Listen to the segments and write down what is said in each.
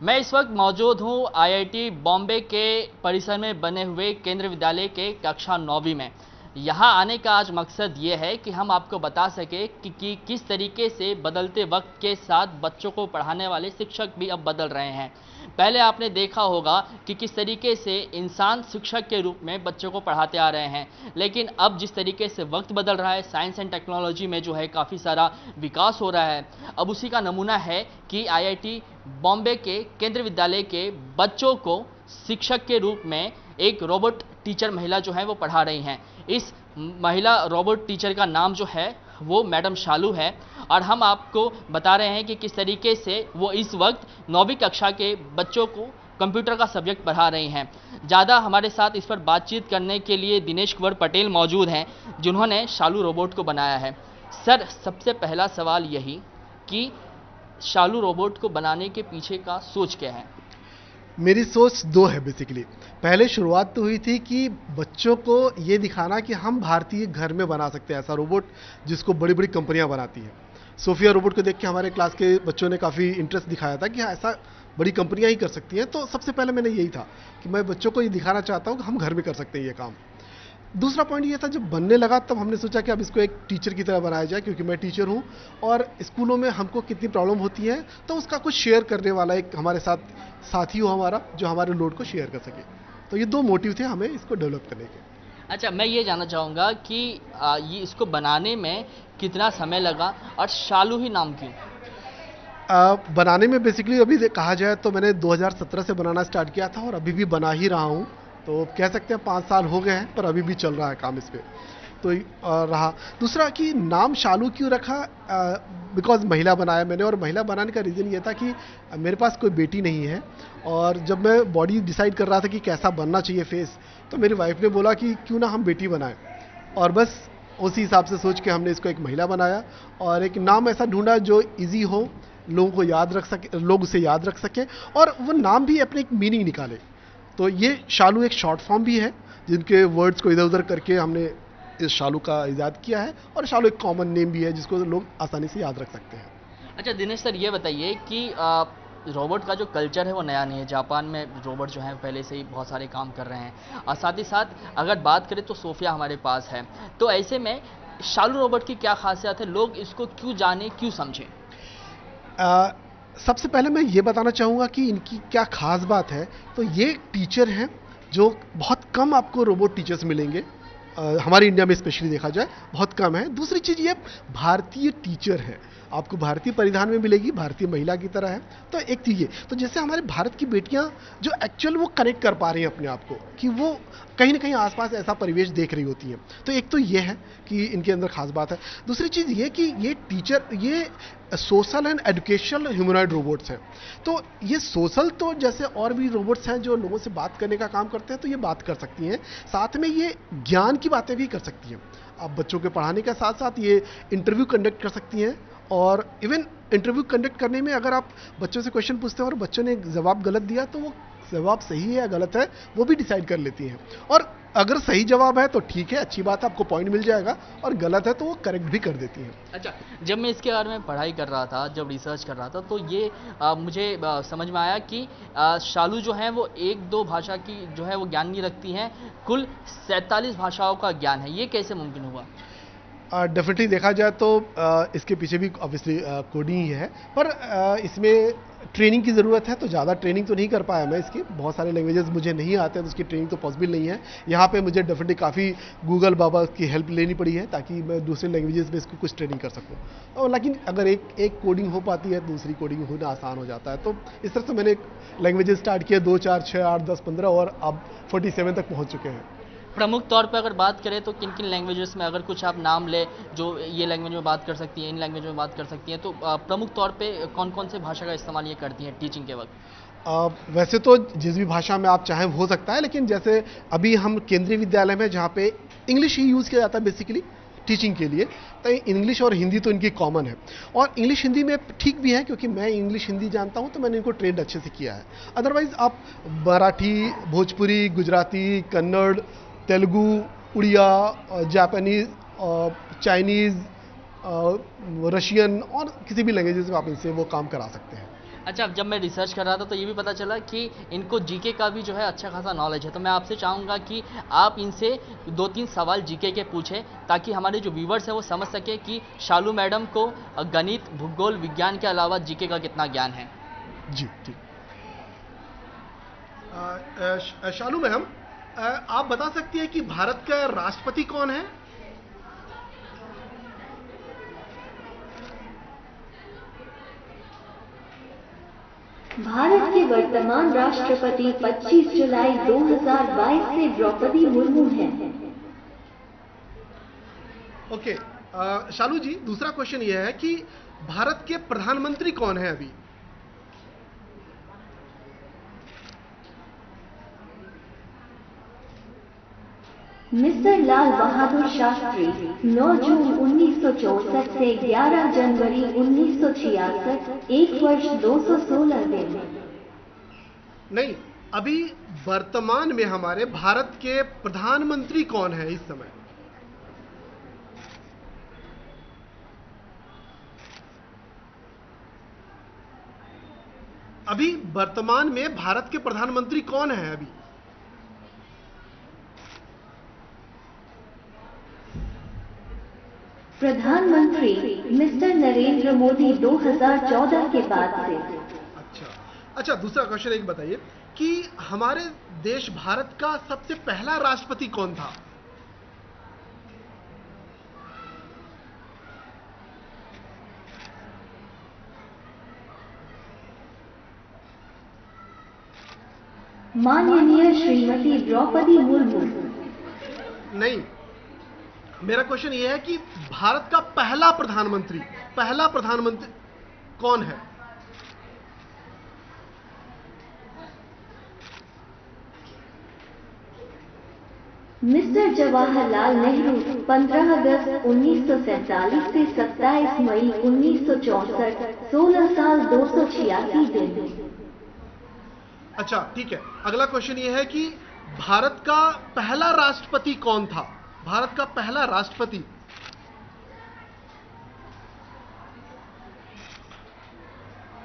मैं इस वक्त मौजूद हूँ आईआईटी बॉम्बे के परिसर में बने हुए केंद्रीय विद्यालय के कक्षा 9वीं में। यहाँ आने का आज मकसद ये है कि हम आपको बता सके कि किस तरीके से बदलते वक्त के साथ बच्चों को पढ़ाने वाले शिक्षक भी अब बदल रहे हैं। पहले आपने देखा होगा कि किस तरीके से इंसान शिक्षक के रूप में बच्चों को पढ़ाते आ रहे हैं, लेकिन अब जिस तरीके से वक्त बदल रहा है, साइंस एंड टेक्नोलॉजी में जो है काफ़ी सारा विकास हो रहा है। अब उसी का नमूना है कि आईआईटी बॉम्बे के केंद्रीय विद्यालय के बच्चों को शिक्षक के रूप में एक रोबोट टीचर महिला जो है वो पढ़ा रही हैं। इस महिला रोबोट टीचर का नाम जो है वो मैडम शालू है, और हम आपको बता रहे हैं कि किस तरीके से वो इस वक्त 9वीं कक्षा के बच्चों को कंप्यूटर का सब्जेक्ट पढ़ा रही हैं। ज़्यादा हमारे साथ इस पर बातचीत करने के लिए दिनेश कुंवर पटेल मौजूद हैं, जिन्होंने शालू रोबोट को बनाया है। सर, सबसे पहला सवाल यही कि शालू रोबोट को बनाने के पीछे का सोच क्या है? मेरी सोच दो है बेसिकली। पहले शुरुआत तो हुई थी कि बच्चों को ये दिखाना कि हम भारतीय घर में बना सकते हैं ऐसा रोबोट जिसको बड़ी बड़ी कंपनियां बनाती हैं। सोफिया रोबोट को देख के हमारे क्लास के बच्चों ने काफ़ी इंटरेस्ट दिखाया था कि हाँ, ऐसा बड़ी कंपनियां ही कर सकती हैं। तो सबसे पहले मैंने यही था कि मैं बच्चों को ये दिखाना चाहता हूँ कि हम घर में कर सकते हैं ये काम। दूसरा पॉइंट ये था, जब बनने लगा तब हमने सोचा कि अब इसको एक टीचर की तरह बनाया जाए, क्योंकि मैं टीचर हूँ और स्कूलों में हमको कितनी प्रॉब्लम होती है, तो उसका कुछ शेयर करने वाला एक हमारे साथ साथी हो हमारा, जो हमारे लोड को शेयर कर सके। तो ये दो मोटिव थे हमें इसको डेवलप करने के। अच्छा, मैं ये जानना चाहूँगा कि ये इसको बनाने में कितना समय लगा और शालू ही नाम क्यों? बनाने में बेसिकली अभी कहा जाए तो मैंने 2017 से बनाना स्टार्ट किया था और अभी भी बना ही रहा हूँ। तो कह सकते हैं 5 साल हो गए हैं, पर अभी भी चल रहा है काम इस पे। तो रहा। दूसरा कि नाम शालू क्यों रखा, बिकॉज महिला बनाया मैंने, और महिला बनाने का रीज़न ये था कि मेरे पास कोई बेटी नहीं है, और जब मैं बॉडी डिसाइड कर रहा था कि कैसा बनना चाहिए फेस, तो मेरी वाइफ ने बोला कि क्यों ना हम बेटी बनाएं, और बस उसी हिसाब से सोच के हमने इसको एक महिला बनाया और एक नाम ऐसा ढूंढा जो इजी हो, लोगों को याद रख सके, लोग उसे याद रख सके, और वो नाम भी अपने एक मीनिंग निकाले। तो ये शालू एक शॉर्ट फॉर्म भी है, जिनके वर्ड्स को इधर उधर करके हमने इस शालू का इजाद किया है, और शालू एक कॉमन नेम भी है जिसको लोग आसानी से याद रख सकते हैं। अच्छा दिनेश सर, ये बताइए कि रोबोट का जो कल्चर है वो नया नहीं है। जापान में रोबोट जो है पहले से ही बहुत सारे काम कर रहे हैं, और साथ ही साथ अगर बात करें तो सोफिया हमारे पास है। तो ऐसे में शालू रोबोट की क्या खासियत है, लोग इसको क्यों जाने, क्यों समझें? सबसे पहले मैं ये बताना चाहूँगा कि इनकी क्या खास बात है। तो ये टीचर हैं जो बहुत कम आपको रोबोट टीचर्स मिलेंगे, हमारे इंडिया में स्पेशली देखा जाए बहुत कम है। दूसरी चीज़ ये भारतीय टीचर है, आपको भारतीय परिधान में मिलेगी, भारतीय महिला की तरह है। तो एक चीज़ ये, तो जैसे हमारे भारत की बेटियां जो एक्चुअल वो कनेक्ट कर पा रही हैं अपने आप को, कि वो कहीं ना कहीं आसपास ऐसा परिवेश देख रही होती हैं। तो एक तो ये है कि इनके अंदर खास बात है। दूसरी चीज़ ये कि ये टीचर, ये social and educational humanoid robots हैं। तो ये सोशल, तो जैसे और भी रोबोट्स हैं जो लोगों से बात करने का काम करते हैं, तो ये बात कर सकती हैं, साथ में ये ज्ञान की बातें भी कर सकती हैं। आप बच्चों के पढ़ाने के साथ साथ ये इंटरव्यू कंडक्ट कर सकती हैं, और इवन इंटरव्यू कंडक्ट करने में अगर आप बच्चों से क्वेश्चन पूछते हैं और बच्चों ने जवाब गलत दिया, तो वो जवाब सही है या गलत है वो भी डिसाइड कर लेती हैं। और अगर सही जवाब है तो ठीक है, अच्छी बात है, आपको पॉइंट मिल जाएगा, और गलत है तो वो करेक्ट भी कर देती हैं। अच्छा, जब मैं इसके बारे में पढ़ाई कर रहा था, जब रिसर्च कर रहा था, तो ये मुझे समझ में आया कि शालू जो है वो एक दो भाषा की जो है वो ज्ञान नहीं रखती हैं, कुल 47 भाषाओं का ज्ञान है। ये कैसे मुमकिन हुआ? डेफिनेटली देखा जाए तो इसके पीछे भी ऑब्वियसली कोडिंग ही है, पर इसमें ट्रेनिंग की ज़रूरत है। तो ज़्यादा ट्रेनिंग तो नहीं कर पाया मैं इसकी, बहुत सारे लैंग्वेजेस मुझे नहीं आते हैं, तो उसकी ट्रेनिंग तो पॉसिबल नहीं है। यहाँ पे मुझे डेफिनेटली काफ़ी गूगल बाबा की हेल्प लेनी पड़ी है, ताकि मैं दूसरे लैंग्वेजेस में इसको कुछ ट्रेनिंग कर सकूँ। और लेकिन अगर एक कोडिंग हो पाती है, दूसरी कोडिंग होना आसान हो जाता है। तो इस तरह से मैंने लैंग्वेजेस स्टार्ट किया, 2 4 6 8 10 15, और अब 47 तक पहुँच चुके हैं। प्रमुख तौर पे अगर बात करें तो किन किन लैंग्वेजेस में, अगर कुछ आप नाम ले जो ये लैंग्वेज में बात कर सकती हैं, इन लैंग्वेज में बात कर सकती हैं, तो प्रमुख तौर पे कौन कौन से भाषा का इस्तेमाल ये करती हैं टीचिंग के वक्त? वैसे तो जिस भी भाषा में आप चाहें हो सकता है, लेकिन जैसे अभी हम केंद्रीय विद्यालय में, जहाँ पे इंग्लिश ही यूज़ किया जाता है बेसिकली टीचिंग के लिए, तो इंग्लिश और हिंदी तो इनकी कॉमन है। और इंग्लिश हिंदी में ठीक भी है, क्योंकि मैं इंग्लिश हिंदी जानता हूँ, तो मैंने इनको ट्रेंड अच्छे से किया है। अदरवाइज आप Marathi, Bhojpuri, Gujarati, Kannada, Telugu, Odia, Japanese, Chinese, Russian, और किसी भी लैंग्वेजेस में आप इनसे वो काम करा सकते हैं। अच्छा, अब जब मैं रिसर्च कर रहा था तो ये भी पता चला कि इनको जीके का भी जो है अच्छा खासा नॉलेज है, तो मैं आपसे चाहूँगा कि आप इनसे 2-3 सवाल जीके के पूछें ताकि हमारे जो व्यूवर्स हैं वो समझ सके कि शालू मैडम को गणित, भूगोल, विज्ञान के अलावा जीके का कितना ज्ञान है। जी ठीक। शालू मैम, आप बता सकती हैं कि भारत का राष्ट्रपति कौन है? भारत के वर्तमान राष्ट्रपति 25 जुलाई 2022 से द्रौपदी मुर्मू हैं। ओके। शालू जी, दूसरा क्वेश्चन यह है कि भारत के प्रधानमंत्री कौन है अभी? मिस्टर लाल बहादुर शास्त्री 9 जून 1964 से 11 जनवरी 1966, 1 वर्ष 216 दिन। नहीं, अभी वर्तमान में हमारे भारत के प्रधानमंत्री कौन है इस समय? अभी वर्तमान में भारत के प्रधानमंत्री कौन है अभी? प्रधानमंत्री मिस्टर नरेंद्र मोदी 2014 के बाद से। अच्छा, दूसरा क्वेश्चन एक बताइए कि हमारे देश भारत का सबसे पहला राष्ट्रपति कौन था? माननीय श्रीमती द्रौपदी मुर्मू। नहीं, मेरा क्वेश्चन यह है कि भारत का पहला प्रधानमंत्री कौन है? मिस्टर जवाहरलाल नेहरू 15 अगस्त 1947 से 27 मई 1964, 16 साल 286 दिन। अच्छा ठीक है, अगला क्वेश्चन यह है कि भारत का पहला राष्ट्रपति कौन था? भारत का पहला राष्ट्रपति।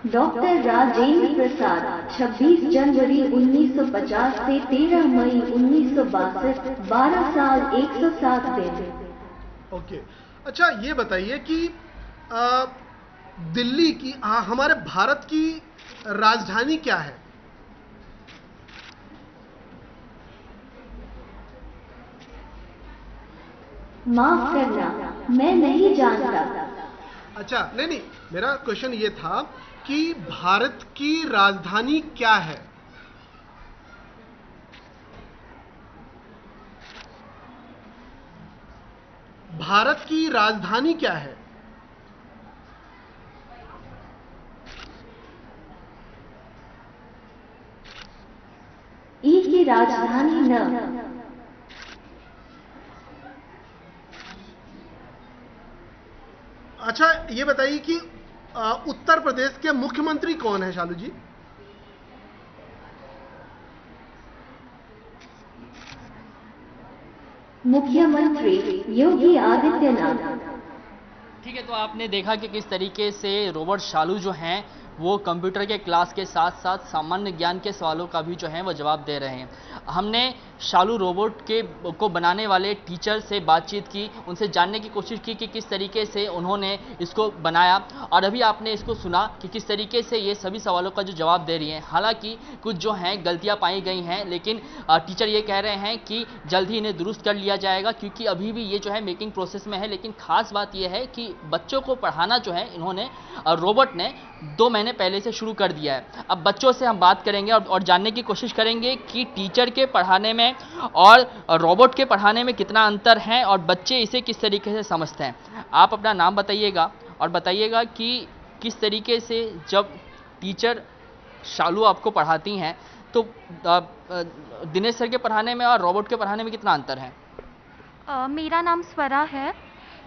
डॉक्टर राजेंद्र प्रसाद 26 जनवरी 1950 से 13 मई 1962, 12 साल 107 दिन। ओके। अच्छा, ये बताइए कि दिल्ली की हमारे भारत की राजधानी क्या है? माफ करना, मैं नहीं जानता। अच्छा, नहीं, मेरा क्वेश्चन ये था कि भारत की राजधानी क्या है? भारत की राजधानी क्या है? ई की राजधानी न। अच्छा, ये बताइए कि उत्तर प्रदेश के मुख्यमंत्री कौन है शालू जी? मुख्यमंत्री योगी आदित्यनाथ। ठीक है, तो आपने देखा कि किस तरीके से रॉबर्ट शालू जो हैं वो कंप्यूटर के क्लास के साथ साथ सामान्य ज्ञान के सवालों का भी जो है वो जवाब दे रहे हैं। हमने शालू रोबोट को बनाने वाले टीचर से बातचीत की, उनसे जानने की कोशिश की कि किस तरीके से उन्होंने इसको बनाया, और अभी आपने इसको सुना कि किस तरीके से ये सभी सवालों का जो जवाब दे रही हैं। हालांकि कुछ जो हैं गलतियां पाई गई हैं, लेकिन टीचर ये कह रहे हैं कि जल्द ही इन्हें दुरुस्त कर लिया जाएगा, क्योंकि अभी भी ये जो है मेकिंग प्रोसेस में है। लेकिन खास बात यह है कि बच्चों को पढ़ाना जो है इन्होंने रोबोट ने 2 महीने पहले से शुरू कर दिया है। अब बच्चों से हम बात करेंगे और जानने की कोशिश करेंगे कि टीचर के पढ़ाने में और रोबोट के पढ़ाने में कितना अंतर है और बच्चे इसे किस तरीके से समझते हैं। आप अपना नाम बताइएगा और बताइएगा कि किस तरीके से जब टीचर शालू आपको पढ़ाती हैं तो दिनेश सर के पढ़ाने में और रोबोट के पढ़ाने में कितना अंतर है? मेरा नाम स्वरा है।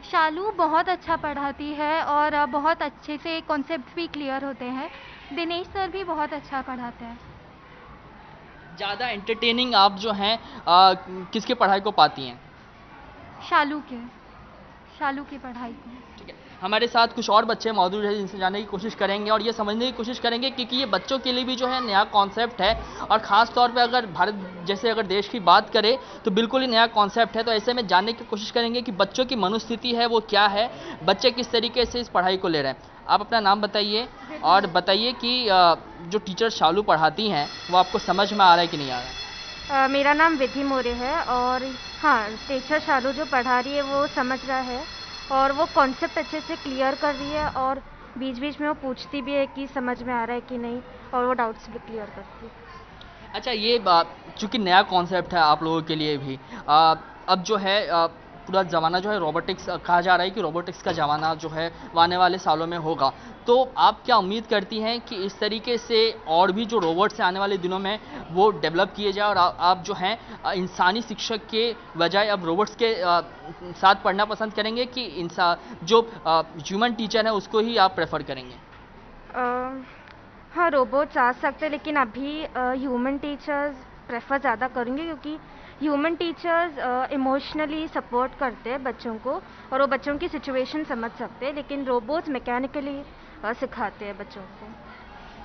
शालू बहुत अच्छा पढ़ाती है और बहुत अच्छे से कॉन्सेप्ट भी क्लियर होते हैं। दिनेश सर भी बहुत अच्छा पढ़ाते हैं। ज़्यादा एंटरटेनिंग आप जो हैं किसके पढ़ाई को पाती हैं? शालू की पढ़ाई को। ठीक है, हमारे साथ कुछ और बच्चे मौजूद हैं जिनसे जानने की कोशिश करेंगे और ये समझने की कोशिश करेंगे कि ये बच्चों के लिए भी जो है नया कॉन्सेप्ट है और ख़ास तौर पे अगर भारत जैसे अगर देश की बात करें तो बिल्कुल ही नया कॉन्सेप्ट है। तो ऐसे में जानने की कोशिश करेंगे कि बच्चों की मनोस्थिति है वो क्या है, बच्चे किस तरीके से इस पढ़ाई को ले रहे हैं। आप अपना नाम बताइए और बताइए कि जो टीचर शालू पढ़ाती हैं वो आपको समझ में आ रहा है कि नहीं आ रहा है। मेरा नाम विधि मोरे है और हाँ, टीचर शालू जो पढ़ा रही है वो समझ रहा है और वो कॉन्सेप्ट अच्छे से क्लियर कर रही है और बीच बीच में वो पूछती भी है कि समझ में आ रहा है कि नहीं, और वो डाउट्स भी क्लियर करती है। अच्छा, ये चूँकि नया कॉन्सेप्ट है आप लोगों के लिए भी, अब जो है पूरा ज़माना जो है रोबोटिक्स, कहा जा रहा है कि रोबोटिक्स का ज़माना जो है वो आने वाले सालों में होगा। तो आप क्या उम्मीद करती हैं कि इस तरीके से और भी जो रोबोट्स हैं आने वाले दिनों में वो डेवलप किए जाए और आप जो हैं इंसानी शिक्षक के बजाय अब रोबोट्स के साथ पढ़ना पसंद करेंगे कि जो ह्यूमन टीचर है उसको ही आप प्रेफर करेंगे? हाँ, रोबोट्स आ सकते हैं लेकिन अभी ह्यूमन टीचर्स प्रेफर ज़्यादा करेंगे क्योंकि ह्यूमन टीचर्स इमोशनली सपोर्ट करते हैं बच्चों को और वो बच्चों की सिचुएशन समझ सकते हैं, लेकिन रोबोट्स मैकेनिकली सिखाते हैं बच्चों को।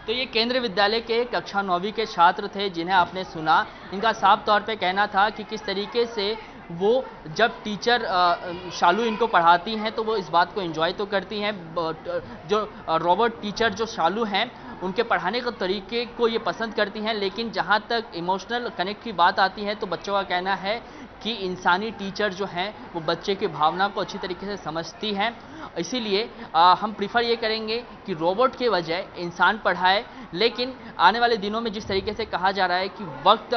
तो ये केंद्रीय विद्यालय के कक्षा 9वीं के छात्र थे जिन्हें आपने सुना। इनका साफ तौर पे कहना था कि किस तरीके से वो जब टीचर शालू इनको पढ़ाती हैं तो वो इस बात को एंजॉय तो करती हैं। जो रोबोट टीचर जो शालू हैं उनके पढ़ाने के तरीके को ये पसंद करती हैं, लेकिन जहाँ तक इमोशनल कनेक्ट की बात आती है तो बच्चों का कहना है कि इंसानी टीचर जो हैं वो बच्चे की भावना को अच्छी तरीके से समझती हैं। इसीलिए हम प्रीफर ये करेंगे कि रोबोट के बजाय इंसान पढ़ाए। लेकिन आने वाले दिनों में जिस तरीके से कहा जा रहा है कि वक्त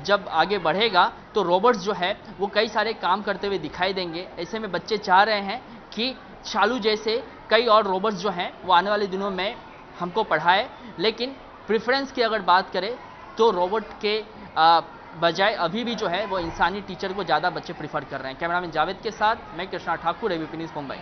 जब आगे बढ़ेगा तो रोबोट्स जो है वो कई सारे काम करते हुए दिखाई देंगे। ऐसे में बच्चे चाह रहे हैं कि शालू जैसे कई और रोबोट्स जो हैं वो आने वाले दिनों में हमको पढ़ाए। लेकिन प्रेफरेंस की अगर बात करें तो रोबोट के बजाय अभी भी जो है वो इंसानी टीचर को ज़्यादा बच्चे प्रीफर कर रहे हैं। कैमरामैन जावेद के साथ मैं कृष्णा ठाकुर, एबीपी न्यूज़ मुंबई।